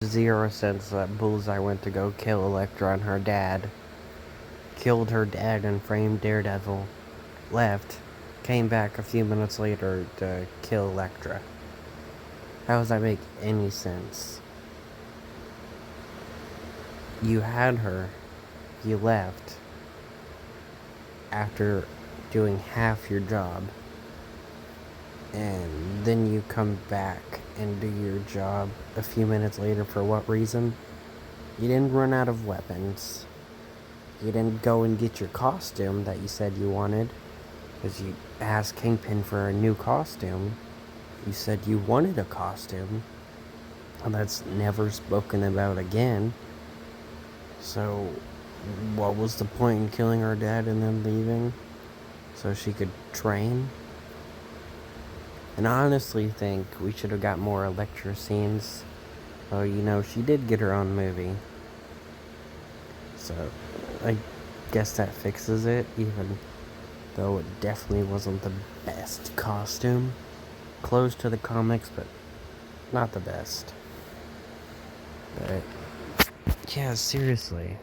zero sense that Bullseye went to go kill Elektra and her dad, killed her dad and framed Daredevil, left, came back a few minutes later to kill Elektra. How does that make any sense? You had her, you left, after doing half your job, and then you come back and do your job a few minutes later. For what reason? You didn't run out of weapons. You didn't go and get your costume that you said you wanted, because you asked Kingpin for a new costume. You said you wanted a costume, and that's never spoken about again. So, what was the point in killing her dad and then leaving? So she could train? And I honestly think we should have got more Elektra scenes. Oh, she did get her own movie. So, I guess that fixes it, even though it definitely wasn't the best costume. Close to the comics, but not the best. But, yeah, seriously.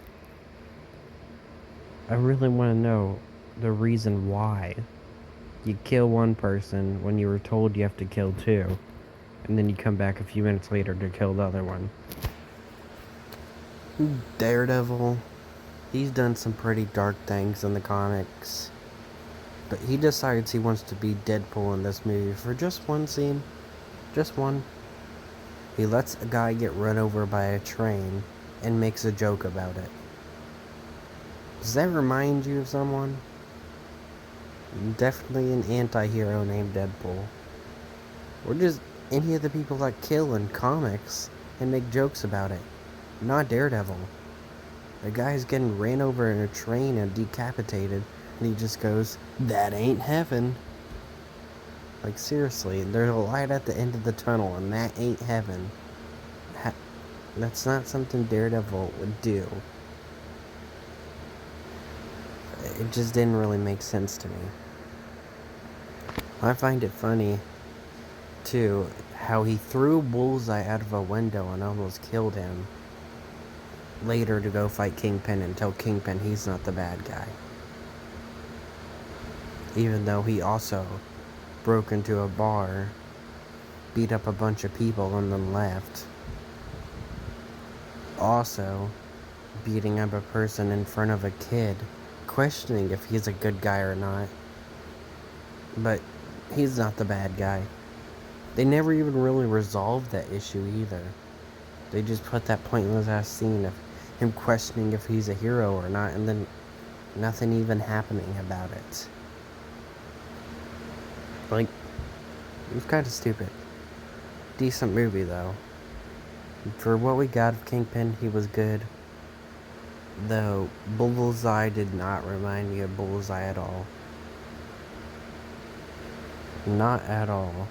I really want to know the reason why you kill one person when you were told you have to kill two, and then you come back a few minutes later to kill the other one. Daredevil, he's done some pretty dark things in the comics, but he decides he wants to be Deadpool in this movie for just one scene. Just one. He lets a guy get run over by a train and makes a joke about it. Does that remind you of someone? Definitely an anti-hero named Deadpool. Or just any of the people that kill in comics and make jokes about it. Not Daredevil. The guy's getting ran over in a train and decapitated, and he just goes, "That ain't heaven." Like, seriously, there's a light at the end of the tunnel, and that ain't heaven. That's not something Daredevil would do. It just didn't really make sense to me. I find it funny, too, how he threw Bullseye out of a window and almost killed him later to go fight Kingpin and tell Kingpin he's not the bad guy. Even though he also broke into a bar, beat up a bunch of people, and then left. Also, beating up a person in front of a kid, questioning if he's a good guy or not. But he's not the bad guy. They never even really resolved that issue either. They just put that pointless ass scene of him questioning if he's a hero or not, and then nothing even happening about it. Like, it was kind of stupid. Decent movie, though. For what we got of Kingpin, he was good. Though, Bullseye did not remind me of Bullseye at all. Not at all.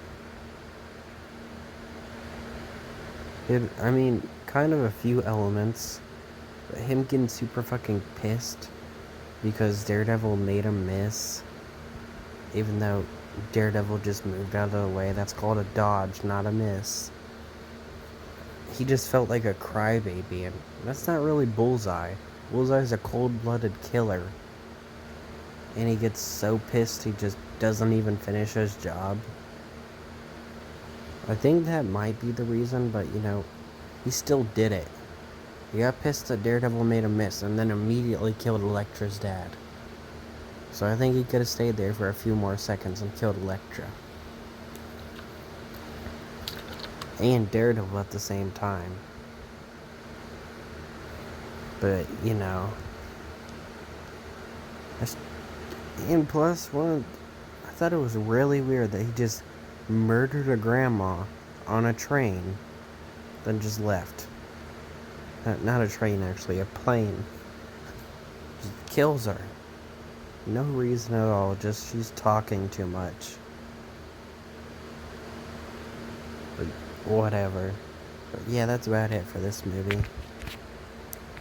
Kind of a few elements. But him getting super fucking pissed because Daredevil made him miss. Even though Daredevil just moved out of the way. That's called a dodge, not a miss. He just felt like a crybaby, and that's not really Bullseye. Bullseye's a cold-blooded killer. And he gets so pissed he just doesn't even finish his job. I think that might be the reason, but he still did it. He got pissed that Daredevil made a miss and then immediately killed Elektra's dad. So I think he could have stayed there for a few more seconds and killed Elektra. And Daredevil at the same time. But, and plus, I thought it was really weird that he just murdered a grandma on a train, then just left. Not a train, actually, a plane. Just kills her. No reason at all, just she's talking too much. But whatever. But yeah, that's about it for this movie.